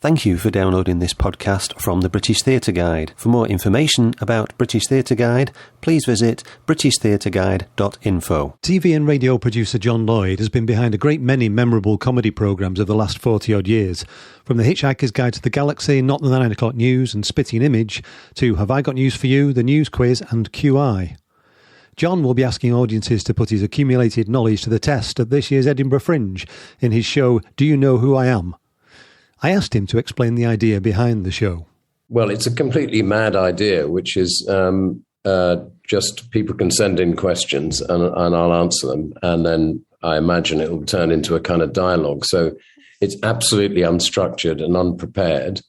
Thank you for downloading this podcast from the British Theatre Guide. For more information about British Theatre Guide, please visit britishtheatreguide.info. TV and radio producer John Lloyd has been behind a great many memorable comedy programmes of the last 40-odd years, from The Hitch-Hiker's Guide to the Galaxy, Not the 9 O'Clock News and Spitting Image, to Have I Got News for You, The News Quiz and QI. John will be asking audiences to put his accumulated knowledge to the test at this year's Edinburgh Fringe in his show Do You Know Who I Am? I asked him to explain the idea behind the show. Well, it's a completely mad idea, which is just people can send in questions and I'll answer them. And then I imagine it will turn into a kind of dialogue. So it's absolutely unstructured and unprepared.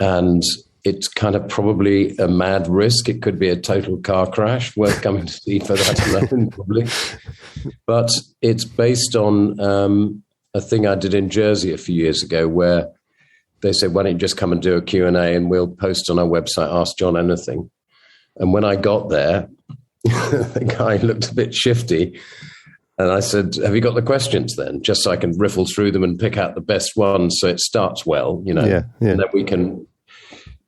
And it's kind of probably a mad risk. It could be a total car crash, worth coming to see for that alone, probably. But it's based on a thing I did in Jersey a few years ago where they said, why don't you just come and do a Q&A and we'll post on our website, Ask John Anything. And when I got there, the guy looked a bit shifty. And I said, have you got the questions then? Just so I can riffle through them and pick out the best ones so it starts well, you know, Yeah. And then we can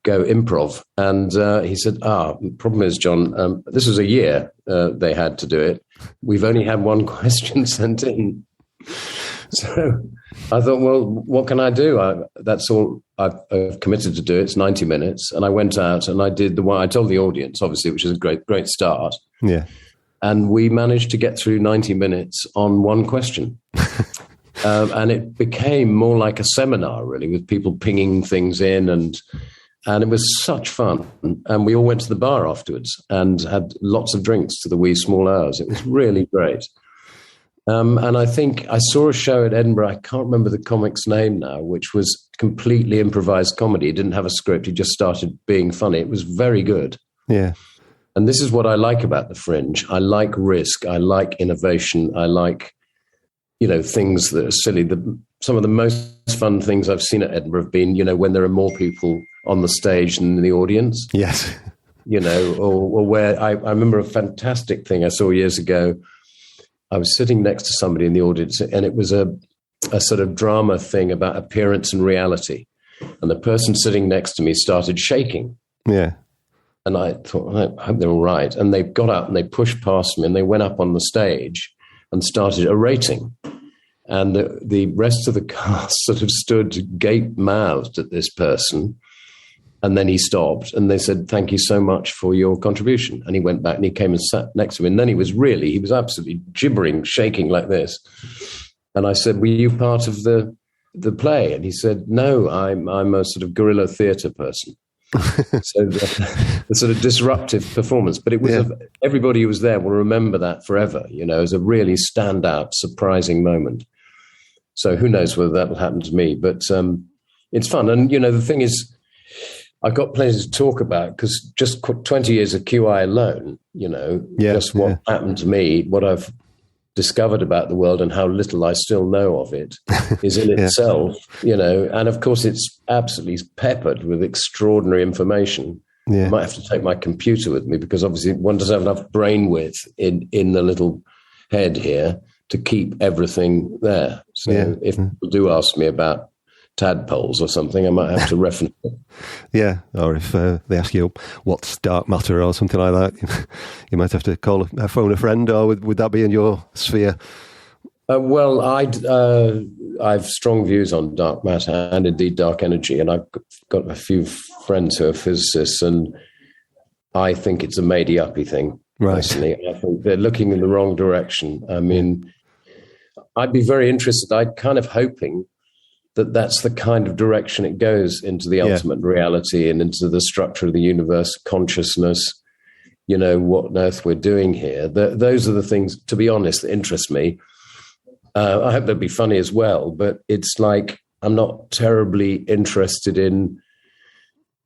go improv. And he said, the problem is, John, this was a year they had to do it. We've only had one question sent in. So I thought, well, what can I do? That's all I've committed to do. It's 90 minutes. And I went out and I did the one I told the audience, obviously, which is a great start. Yeah. And we managed to get through 90 minutes on one question. And it became more like a seminar, really, with people pinging things in. And it was such fun. And we all went to the bar afterwards and had lots of drinks to the wee small hours. It was really great. And I think I saw a show at Edinburgh, I can't remember the comic's name now, which was completely improvised comedy. It didn't have a script. He just started being funny. It was very good. Yeah. And this is what I like about the Fringe. I like risk. I like innovation. I like, things that are silly. Some of the most fun things I've seen at Edinburgh have been, when there are more people on the stage than in the audience. Yes. Or where I remember a fantastic thing I saw years ago. I was sitting next to somebody in the audience, and it was a sort of drama thing about appearance and reality. And the person sitting next to me started shaking. Yeah. And I thought, I hope they're all right. And they got up and they pushed past me and they went up on the stage and started orating. And the rest of the cast sort of stood gape-mouthed at this person. And then he stopped and they said, thank you so much for your contribution. And he went back and he came and sat next to me. And then he was absolutely gibbering, shaking like this. And I said, were you part of the play? And he said, no, I'm a sort of guerrilla theatre person. So the sort of disruptive performance. But it was everybody who was there will remember that forever, as a really standout, surprising moment. So who knows whether that will happen to me. But it's fun. And, the thing is, I've got plenty to talk about because just 20 years of QI alone, just what happened to me, what I've discovered about the world and how little I still know of it is in itself, and of course it's absolutely peppered with extraordinary information. Yeah. I might have to take my computer with me because obviously one doesn't have enough brain width in the little head here to keep everything there. So if people do ask me about tadpoles or something, I might have to reference it. Yeah, or if they ask you what's dark matter or something like that, you might have to phone a friend, or would that be in your sphere? Well, I've strong views on dark matter and indeed dark energy, and I've got a few friends who are physicists, and I think it's a made-uppy thing, personally. I think they're looking in the wrong direction. I mean, I'd be very interested. I'm kind of hoping that's the kind of direction it goes into the ultimate reality and into the structure of the universe, consciousness, what on earth we're doing here. Those are the things, to be honest, that interest me. I hope they'll be funny as well, but it's like I'm not terribly interested in,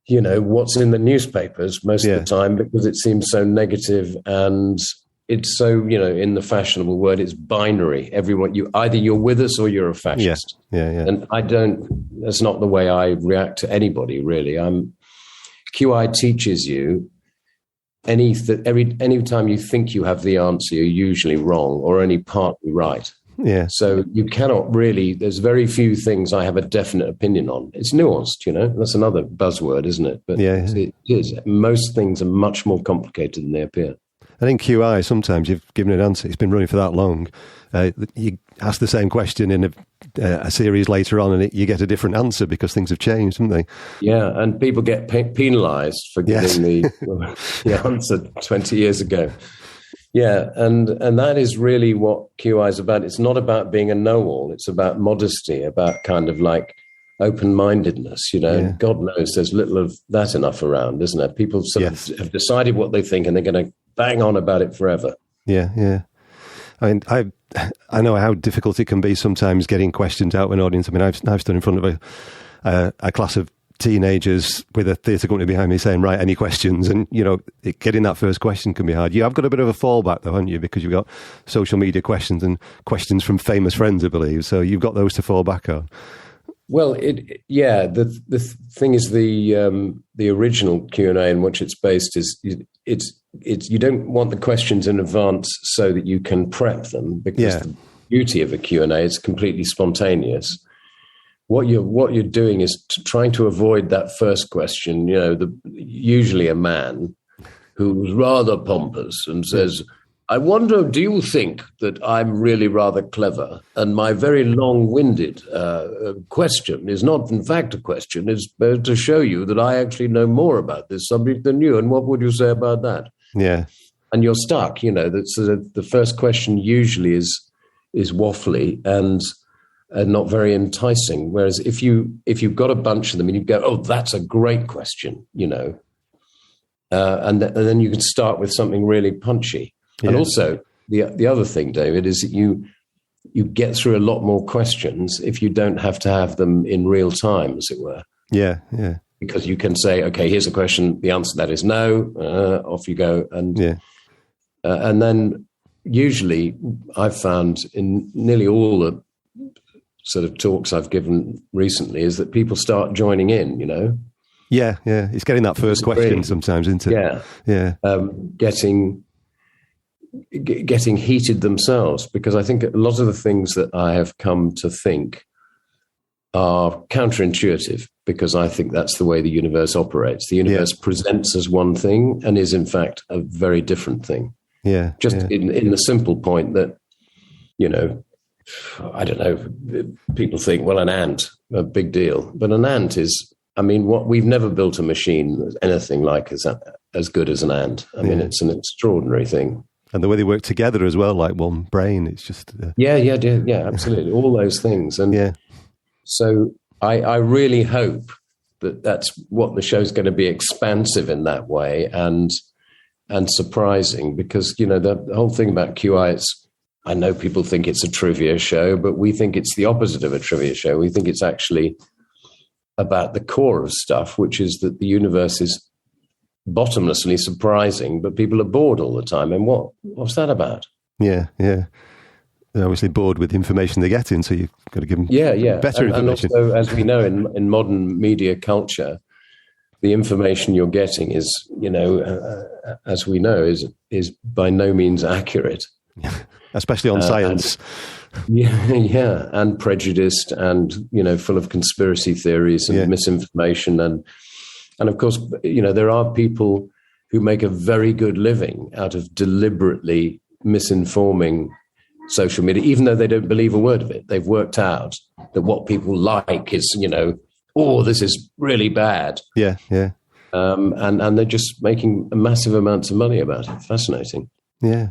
what's in the newspapers most of the time because it seems so negative and it's so, in the fashionable word, it's binary. Everyone, either you're with us or you're a fascist. Yeah. And that's not the way I react to anybody, really. QI teaches you any time you think you have the answer, you're usually wrong or only partly right. Yeah. So you cannot really, there's very few things I have a definite opinion on. It's nuanced, That's another buzzword, isn't it? But it is. Most things are much more complicated than they appear. I think QI, sometimes you've given an answer. It's been running for that long. You ask the same question in a series later on and you get a different answer because things have changed, haven't they? Yeah, and people get penalised for giving the answer 20 years ago. Yeah, and that is really what QI is about. It's not about being a know-all. It's about modesty, about kind of like open-mindedness, Yeah. God knows there's little of that enough around, isn't there? People sort of have decided what they think and they're going to bang on about it forever. Yeah. I mean, I know how difficult it can be sometimes getting questions out of an audience. I mean, I've stood in front of a class of teenagers with a theatre company behind me saying, right, any questions? And, getting that first question can be hard. You have got a bit of a fallback though, haven't you? Because you've got social media questions and questions from famous friends, I believe. So you've got those to fall back on. Well, the thing is the original Q&A in which it's based is it's you don't want the questions in advance so that you can prep them, because the beauty of a Q&A is completely spontaneous. What you're doing is trying to avoid that first question. Usually a man who's rather pompous and says, I wonder, do you think that I'm really rather clever? And my very long-winded question is not, in fact, a question. It's to show you that I actually know more about this subject than you. And what would you say about that? Yeah. And you're stuck. The first question usually is waffly and not very enticing. Whereas if you've got a bunch of them and you go, oh, that's a great question, and then you can start with something really punchy. Yeah. And also, the other thing, David, is that you get through a lot more questions if you don't have to have them in real time, as it were. Yeah. Because you can say, okay, here's a question. The answer to that is no. Off you go. And then usually I've found in nearly all the sort of talks I've given recently is that people start joining in, Yeah. It's getting that first question sometimes, isn't it? Yeah. Getting heated themselves, because I think a lot of the things that I have come to think are counterintuitive, because I think that's the way the universe operates. The universe presents as one thing and is in fact a very different thing. Yeah. In the simple point that, I don't know, people think, well, an ant, a big deal. But an ant is, we've never built a machine that's anything like as good as an ant. It's an extraordinary thing. And the way they work together as well, like one brain, it's just... Yeah, absolutely. All those things. And so I really hope that that's what the show's going to be, expansive in that way and surprising, because, the whole thing about QI, I know people think it's a trivia show, but we think it's the opposite of a trivia show. We think it's actually about the core of stuff, which is that the universe is bottomlessly surprising, but people are bored all the time. And what's that about? Yeah. They're obviously bored with the information they're getting, so you've got to give them better information. And also, as we know, in modern media culture, the information you're getting is, as we know, is by no means accurate. Especially on science. And prejudiced and, full of conspiracy theories and misinformation. And of course, there are people who make a very good living out of deliberately misinforming social media, even though they don't believe a word of it. They've worked out that what people like is, this is really bad. Yeah. And they're just making massive amounts of money about it. Fascinating. Yeah.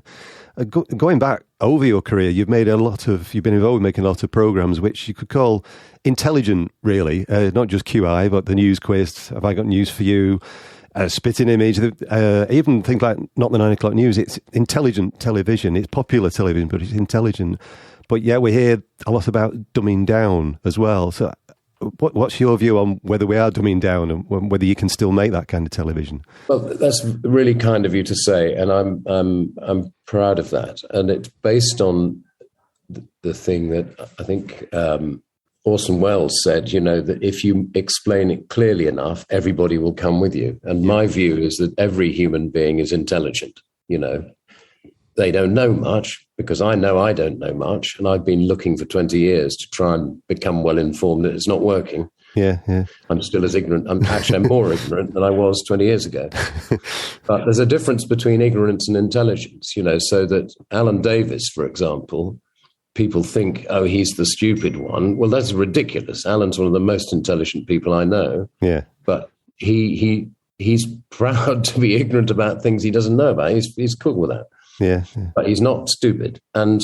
Going back over your career, you've been involved in making a lot of programs which you could call intelligent, really, not just QI, but the news quiz, Have I Got News for You, Spitting Image, even things like Not the 9 o'clock News. It's intelligent television. It's popular television, but it's intelligent. But we hear a lot about dumbing down as well. So what's your view on whether we are dumbing down and whether you can still make that kind of television? Well, that's really kind of you to say, and I'm proud of that. And it's based on the thing that I think Orson Welles said, that if you explain it clearly enough, everybody will come with you. And my view is that every human being is intelligent. They don't know much, because I know I don't know much, and I've been looking for 20 years to try and become well informed that it's not working. Yeah, yeah. I'm still as ignorant. I'm more ignorant than I was 20 years ago. But there's a difference between ignorance and intelligence, so that Alan Davis, for example, people think, oh, he's the stupid one. Well, that's ridiculous. Alan's one of the most intelligent people I know. Yeah. But he's proud to be ignorant about things he doesn't know about. He's cool with that. Yeah. But he's not stupid. And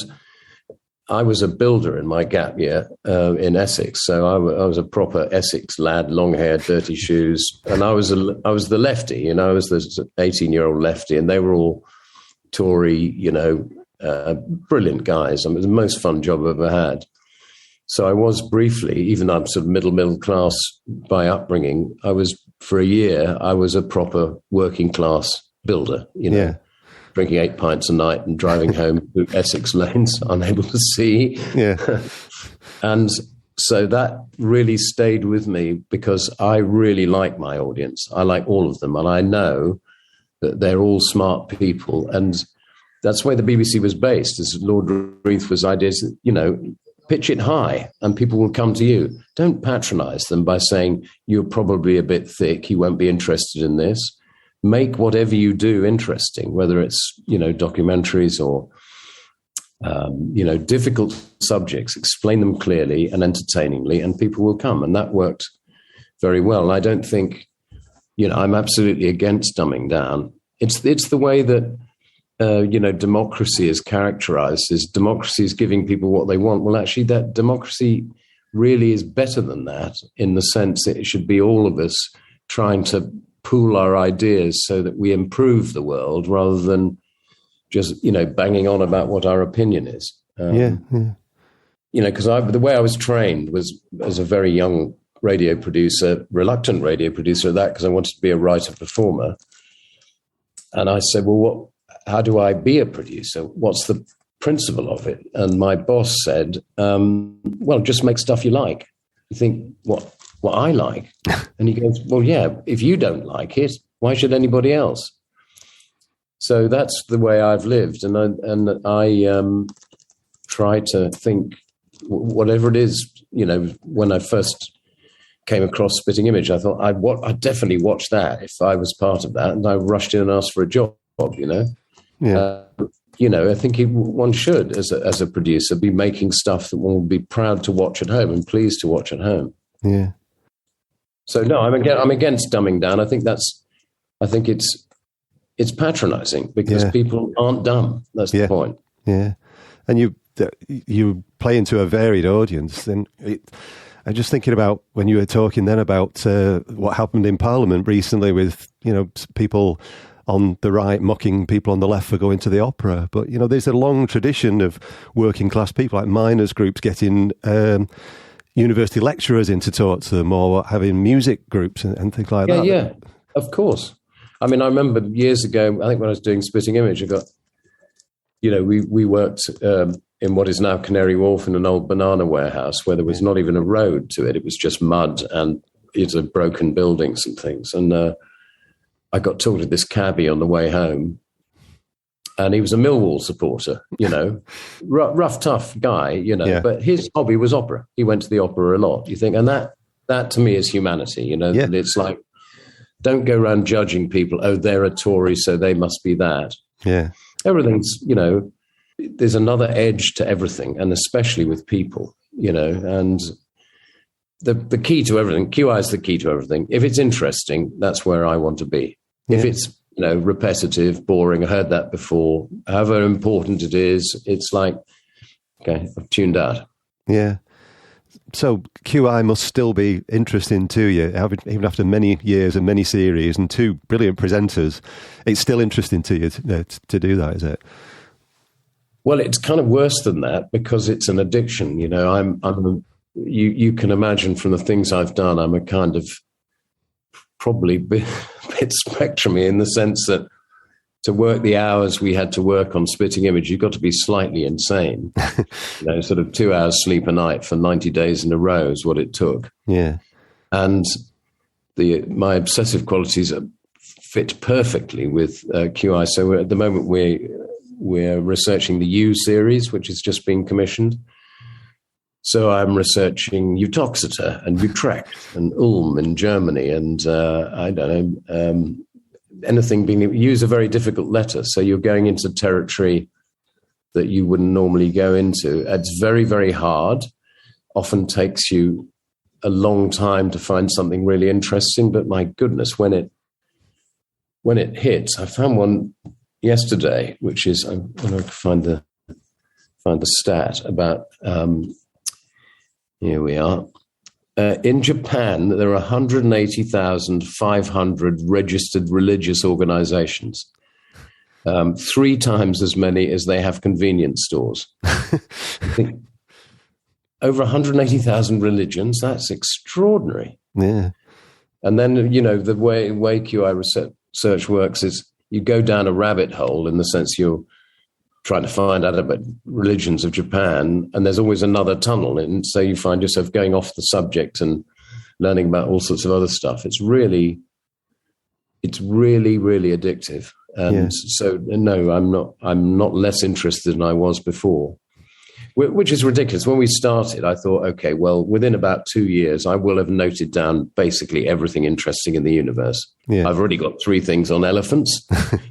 I was a builder in my gap year in Essex, so I was a proper Essex lad, long hair, dirty shoes, and I was the lefty, I was the 18-year-old lefty, and they were all Tory, brilliant guys. I mean, it was the most fun job I've ever had. So I was briefly, even though I'm sort of middle class by upbringing, for a year I was a proper working class builder, Yeah. Drinking 8 pints a night and driving home through Essex lanes, unable to see. Yeah. And so that really stayed with me because I really like my audience. I like all of them. And I know that they're all smart people. And that's where the BBC was based, as Lord Reith was ideas, pitch it high and people will come to you. Don't patronize them by saying, you're probably a bit thick, you won't be interested in this. Make whatever you do interesting, whether it's, documentaries or, difficult subjects, explain them clearly and entertainingly, and people will come. And that worked very well. And I don't think, I'm absolutely against dumbing down. It's the way that, democracy is characterized as democracy is giving people what they want. Well, actually, that democracy really is better than that in the sense that it should be all of us trying to pool our ideas so that we improve the world rather than just, banging on about what our opinion is. Because the way I was trained was as a very young radio producer, reluctant radio producer at that, because I wanted to be a writer-performer. And I said, well, how do I be a producer? What's the principle of it? And my boss said, well, just make stuff you like. You think, what I like? And he goes, well, yeah, if you don't like it, why should anybody else? So that's the way I've lived. And I try to think whatever it is, when I first came across Spitting Image, I thought I'd definitely watch that if I was part of that. And I rushed in and asked for a job, Yeah. I think one should, as a producer, be making stuff that one will be proud to watch at home and pleased to watch at home. Yeah. So no, I'm against dumbing down. I think it's patronizing because people aren't dumb. That's the point. Yeah, and you play into a varied audience. And I'm just thinking about when you were talking then about what happened in Parliament recently with people on the right mocking people on the left for going to the opera. But there's a long tradition of working class people, like miners' groups getting university lecturers in to talk to them, or having music groups and things like that. Yeah, of course. I mean, I remember years ago, I think when I was doing Spitting Image, I got, we worked in what is now Canary Wharf in an old banana warehouse where there was not even a road to it. It was just mud and it's a broken buildings and things. And I got talking to this cabbie on the way home, and he was a Millwall supporter, rough, tough guy, but his hobby was opera. He went to the opera a lot, you think, and that to me is humanity, that it's like, don't go around judging people. Oh, they're a Tory, so they must be that. Yeah. Everything's, there's another edge to everything, and especially with people, and the key to everything, QI is the key to everything. If it's interesting, that's where I want to be. Yeah. If it's, repetitive, boring, I heard that before, however important it is, it's like, okay, I've tuned out. Yeah. So QI must still be interesting to you, even after many years and many series and two brilliant presenters. It's still interesting to you to do that, is it? Well, it's kind of worse than that because it's an addiction. You can imagine from the things I've done, I'm a kind of probably bit spectrumy in the sense that to work the hours we had to work on Spitting Image, you've got to be slightly insane. Sort of 2 hours sleep a night for 90 days in a row is what it took. Yeah. And my obsessive qualities fit perfectly with QI. So at the moment we're researching the U series, which is just being commissioned. So I'm researching Uttoxeter and Utrecht and Ulm in Germany, and I don't know, anything being, use a very difficult letter. So you're going into territory that you wouldn't normally go into. It's very, very hard. Often takes you a long time to find something really interesting, but my goodness, when it hits, I found one yesterday, which is, I'm going to find the stat about, here we are. In Japan, there are 180,500 registered religious organizations, 3 times as many as they have convenience stores. Over 180,000 religions, that's extraordinary. Yeah. And then, you know, the way QI research works is you go down a rabbit hole in the sense you're trying to find out about religions of Japan, and there's always another tunnel. And so you find yourself going off the subject and learning about all sorts of other stuff. It's really, really addictive. And so, no, I'm not less interested than I was before, which is ridiculous. When we started, I thought, okay, well, within about 2 years, I will have noted down basically everything interesting in the universe. Yeah. I've already got 3 things on elephants,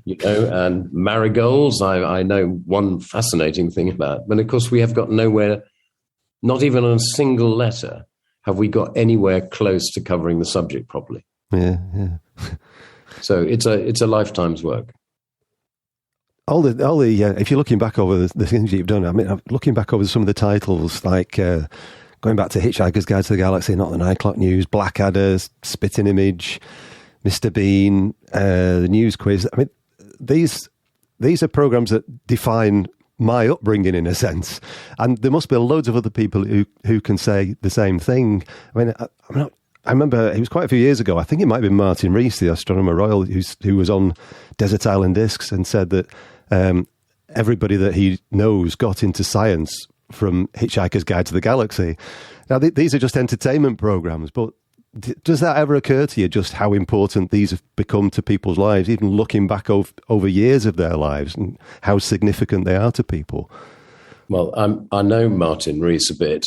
you know, and marigolds. I know one fascinating thing about, but of course we have got nowhere, not even on a single letter, have we got anywhere close to covering the subject properly. Yeah. So it's a lifetime's work. All the if you're looking back over the things you've done, I mean, I'm looking back over some of the titles, like going back to Hitch-Hiker's Guide to the Galaxy, Not the 9 O'Clock News, Blackadder, Spitting Image, Mr. Bean, the News Quiz. I mean, these are programs that define my upbringing in a sense, and there must be loads of other people who can say the same thing. I mean, I remember it was quite a few years ago. I think it might have been Martin Rees, the astronomer royal, who was on Desert Island Discs, and said that everybody that he knows got into science from Hitch-Hiker's Guide to the Galaxy. Now, these are just entertainment programs, but does that ever occur to you, just how important these have become to people's lives, even looking back over years of their lives, and how significant they are to people? Well, I know Martin Rees a bit,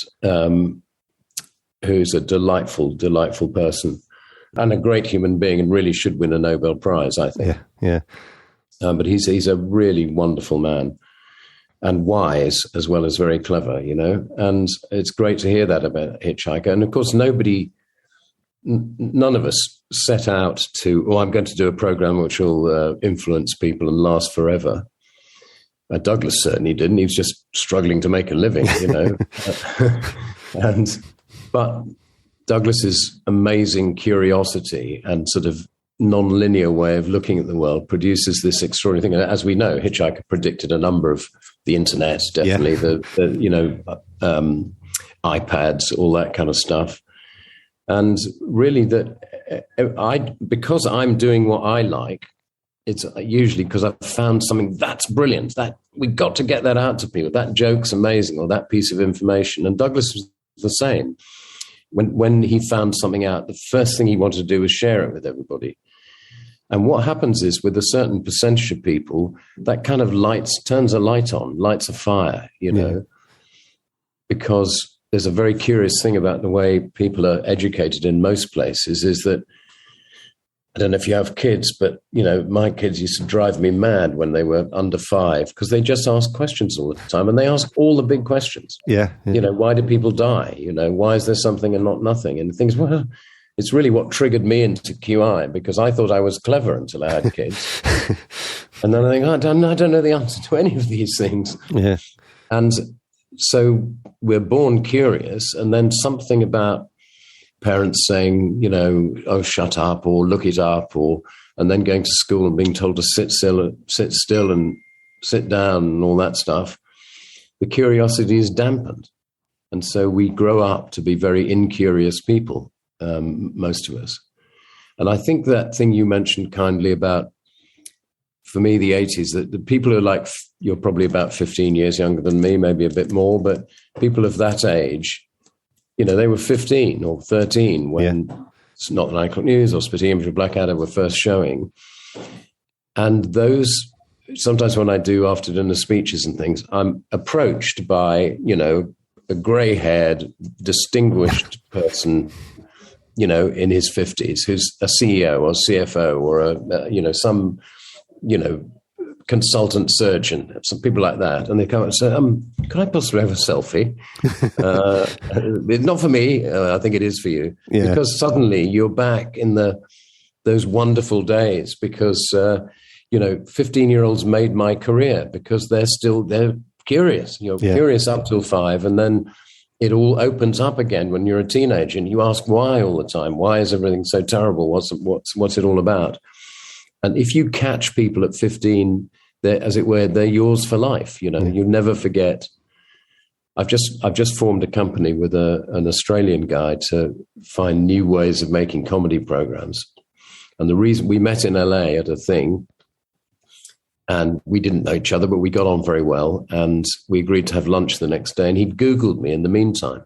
who's a delightful person and a great human being, and really should win a Nobel Prize, I think. Yeah. But he's a really wonderful man, and wise as well as very clever, you know. And it's great to hear that about Hitch-Hiker. And of course, none of us set out to, I'm going to do a program which will influence people and last forever. Douglas certainly didn't. He was just struggling to make a living, you know. But Douglas's amazing curiosity and sort of non-linear way of looking at the world produces this extraordinary thing. And as we know, Hitch-Hiker predicted a number of the internet, definitely the iPads, all that kind of stuff. And really because I'm doing what I like, it's usually because I've found something that's brilliant, that we got to get that out to people. That joke's amazing, or that piece of information. And Douglas was the same. When he found something out, the first thing he wanted to do was share it with everybody. And what happens is, with a certain percentage of people, that kind of turns a light on, lights a fire, you know, because there's a very curious thing about the way people are educated in most places, is that, I don't know if you have kids, but, you know, my kids used to drive me mad when they were under 5, because they just ask questions all the time, and they ask all the big questions. Yeah. You know, why do people die? You know, why is there something and not nothing? And things, well, it's really what triggered me into QI, because I thought I was clever until I had kids. And then I think, I don't know the answer to any of these things. Yeah. And so we're born curious, and then something about parents saying, you know, oh, shut up, or look it up, and then going to school and being told to sit still and sit down and all that stuff, the curiosity is dampened. And so we grow up to be very incurious people, most of us. And I think that thing you mentioned kindly about, for me, the 80s, that the people who are like, you're probably about 15 years younger than me, maybe a bit more, but people of that age, you know, they were 15 or 13 when it's Not the 9 O'Clock News or Spitting Image or Blackadder were first showing. And those sometimes when I do after dinner speeches and things, I'm approached by, a grey-haired, distinguished person, in his 50s, who's a CEO or CFO or some, consultant surgeon, some people like that. And they come and say, can I possibly have a selfie? Not for me. I think it is for you. Yeah. Because suddenly you're back in those wonderful days because, 15-year-olds made my career because they're curious. You're curious up till 5, and then it all opens up again when you're a teenager and you ask why all the time. Why is everything so terrible? What's it all about? And if you catch people at 15, as it were, they're yours for life. You never forget. I've just formed a company with an Australian guy to find new ways of making comedy programs. And the reason we met in LA at a thing, and we didn't know each other, but we got on very well. And we agreed to have lunch the next day. And he'd Googled me in the meantime.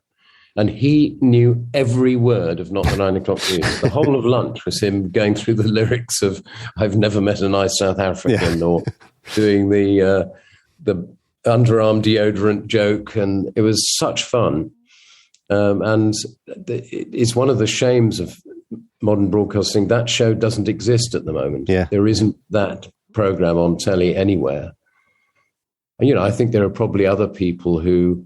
And he knew every word of Not the 9 O'Clock News. The whole of lunch was him going through the lyrics of I've Never Met a Nice South African or doing the underarm deodorant joke. And it was such fun. And it's one of the shames of modern broadcasting. That show doesn't exist at the moment. Yeah. There isn't that program on telly anywhere. And, I think there are probably other people who,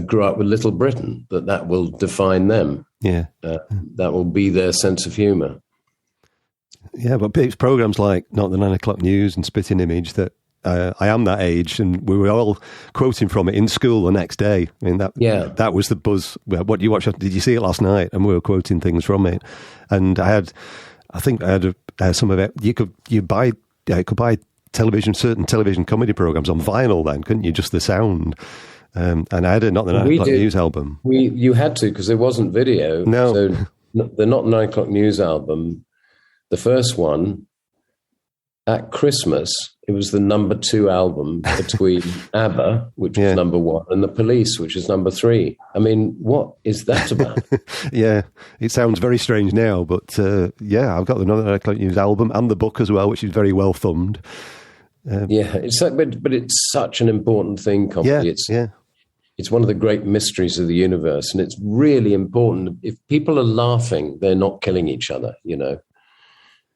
grew up with Little Britain, that will define them. Yeah. That will be their sense of humour. Yeah, but it's programs like Not the 9 O'Clock News and Spitting Image that I am that age, and we were all quoting from it in school the next day. I mean, that was the buzz. What you watched? Did you see it last night? And we were quoting things from it. And I think I had some of it. You could buy certain television comedy programs on vinyl then, couldn't you? Just the sound. And I had a Not the 9 O'Clock News album. You had to, because there wasn't video. No. So the Not 9 O'Clock News album, the first one, at Christmas, it was the number 2 album between ABBA, which was number 1, and The Police, which is number 3. I mean, what is that about? Yeah, it sounds very strange now, but I've got the 9 O'Clock News album and the book as well, which is very well thumbed. But it's such an important thing, comedy. It's one of the great mysteries of the universe, and it's really important. If people are laughing, they're not killing each other,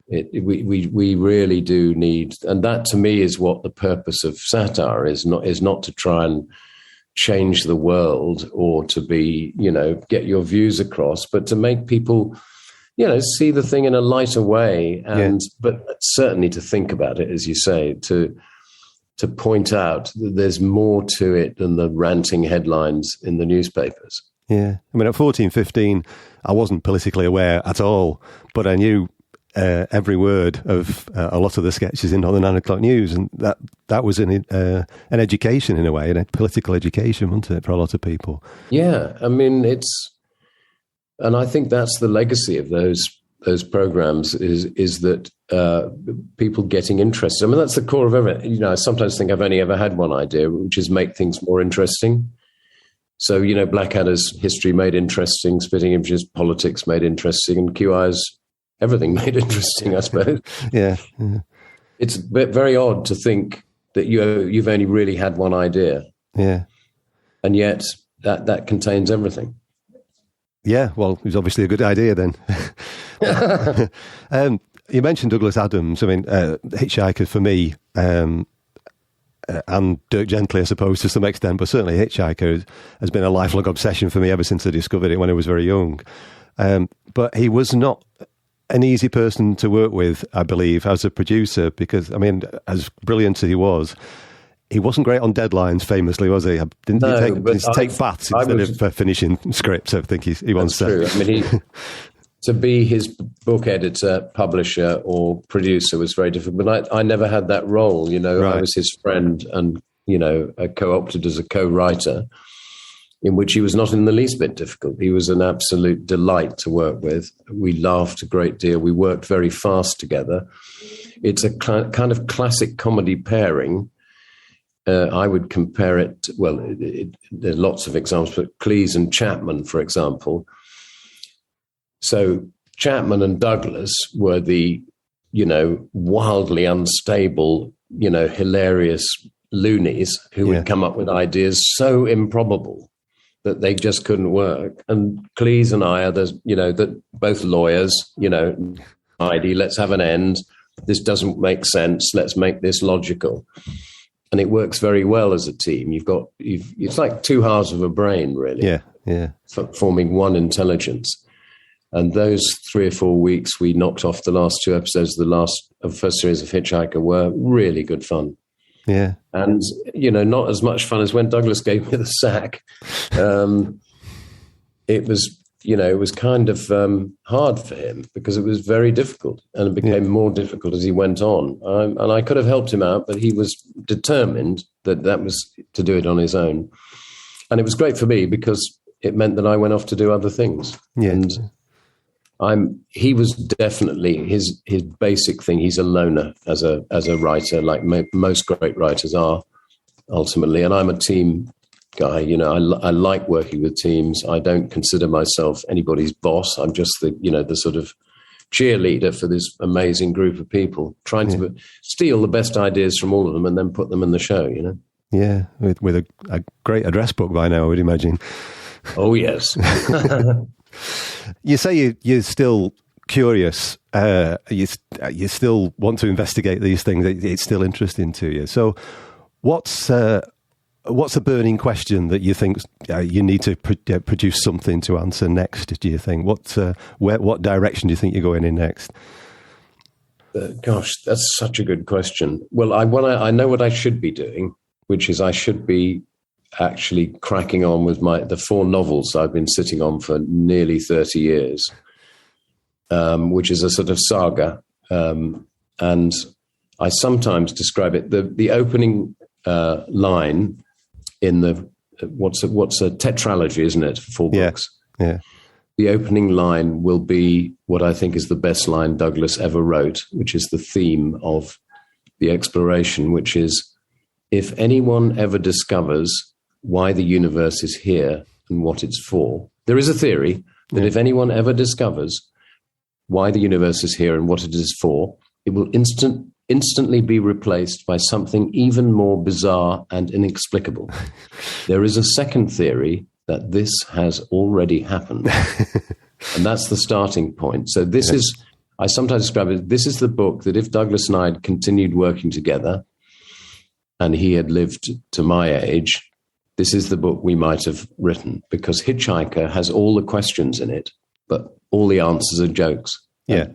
We really do need, and that to me is what the purpose of satire is not to try and change the world or to be, get your views across, but to make people, see the thing in a lighter way, but certainly to think about it, as you say, to point out that there's more to it than the ranting headlines in the newspapers. Yeah. I mean, at 14, 15, I wasn't politically aware at all, but I knew every word of a lot of the sketches in Not the 9 O'Clock News, and that was an education in a way, a political education, wasn't it, for a lot of people? Yeah, I mean, and I think that's the legacy of those programs is that people getting interested. I mean, that's the core of everything. I sometimes think I've only ever had one idea, which is make things more interesting. So, Blackadder's history made interesting, Spitting Images politics made interesting, and QI's everything made interesting, I suppose. Yeah. It's very odd to think that you've only really had one idea. Yeah. And yet that contains everything. Yeah, well, it was obviously a good idea then. You mentioned Douglas Adams. I mean, Hitch-Hiker for me, and Dirk Gently, I suppose, to some extent, but certainly Hitch-Hiker has been a lifelong obsession for me ever since I discovered it when I was very young. But he was not an easy person to work with, I believe, as a producer, because, I mean, as brilliant as he wasn't great on deadlines, famously, was he? Didn't he take baths instead of finishing scripts? I think he once said. That's true. I mean, to be his book editor, publisher, or producer was very difficult. But I never had that role, Right. I was his friend and, co-opted as a co-writer, in which he was not in the least bit difficult. He was an absolute delight to work with. We laughed a great deal. We worked very fast together. It's a kind of classic comedy pairing. I would compare it, there are lots of examples, but Cleese and Chapman, for example. So Chapman and Douglas were the, wildly unstable, hilarious loonies who would come up with ideas so improbable that they just couldn't work. And Cleese and I are both lawyers, ID, let's have an end. This doesn't make sense. Let's make this logical. And it works very well as a team. It's like two halves of a brain, really. Yeah. Forming one intelligence. And those 3 or 4 weeks we knocked off the last 2 episodes of the first series of Hitch-Hiker were really good fun. Yeah. And, not as much fun as when Douglas gave me the sack. It was kind of hard for him because it was very difficult, and it became more difficult as he went on. And I could have helped him out, but he was determined that was to do it on his own. And it was great for me because it meant that I went off to do other things. Yeah. And he was definitely his basic thing. He's a loner as a writer, like most great writers are ultimately. And I'm a team guy. I like working with teams. I don't consider myself anybody's boss. I'm just the sort of cheerleader for this amazing group of people, trying to steal the best ideas from all of them and then put them in the show. Yeah, with a great address book by now, I would imagine. Oh yes. You say you're still curious. You still want to investigate these things. It's still interesting to you. So, what's a burning question that you think you need to produce something to answer next? Do you think what direction do you think you're going in next? Gosh, that's such a good question. Well, I know what I should be doing, which is I should be actually cracking on with the 4 novels I've been sitting on for nearly 30 years, which is a sort of saga. And I sometimes describe it, the opening line in what's a tetralogy, isn't it? 4 books. Yeah. The opening line will be what I think is the best line Douglas ever wrote, which is the theme of the exploration, which is, if anyone ever discovers why the universe is here and what it's for. There is a theory that if anyone ever discovers why the universe is here and what it is for, it will instantly be replaced by something even more bizarre and inexplicable. There is a second theory that this has already happened. And that's the starting point. So this is, I sometimes describe it, this is the book that if Douglas and I had continued working together and he had lived to my age, this is the book we might have written, because Hitch-Hiker has all the questions in it, but all the answers are jokes. Yeah.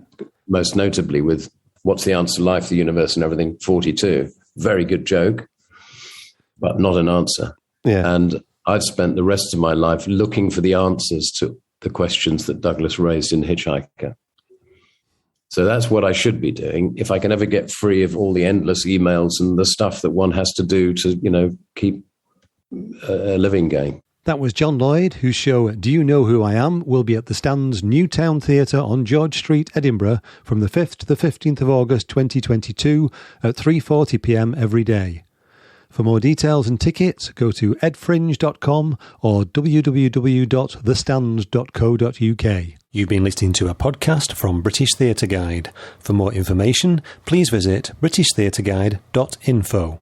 Most notably with what's the answer to life, the universe and everything, 42. Very good joke, but not an answer. Yeah. And I've spent the rest of my life looking for the answers to the questions that Douglas raised in Hitch-Hiker. So that's what I should be doing. If I can ever get free of all the endless emails and the stuff that one has to do to, keep a living going. That was John Lloyd, whose show Do You Know Who I Am will be at the Stands Newtown Theatre on George Street, Edinburgh, from the 5th to the 15th of August 2022 at 3:40 p.m. every day. For more details and tickets, go to edfringe.com or www.thestands.co.uk. You've been listening to a podcast from British Theatre Guide. For more information, please visit britishtheatreguide.info.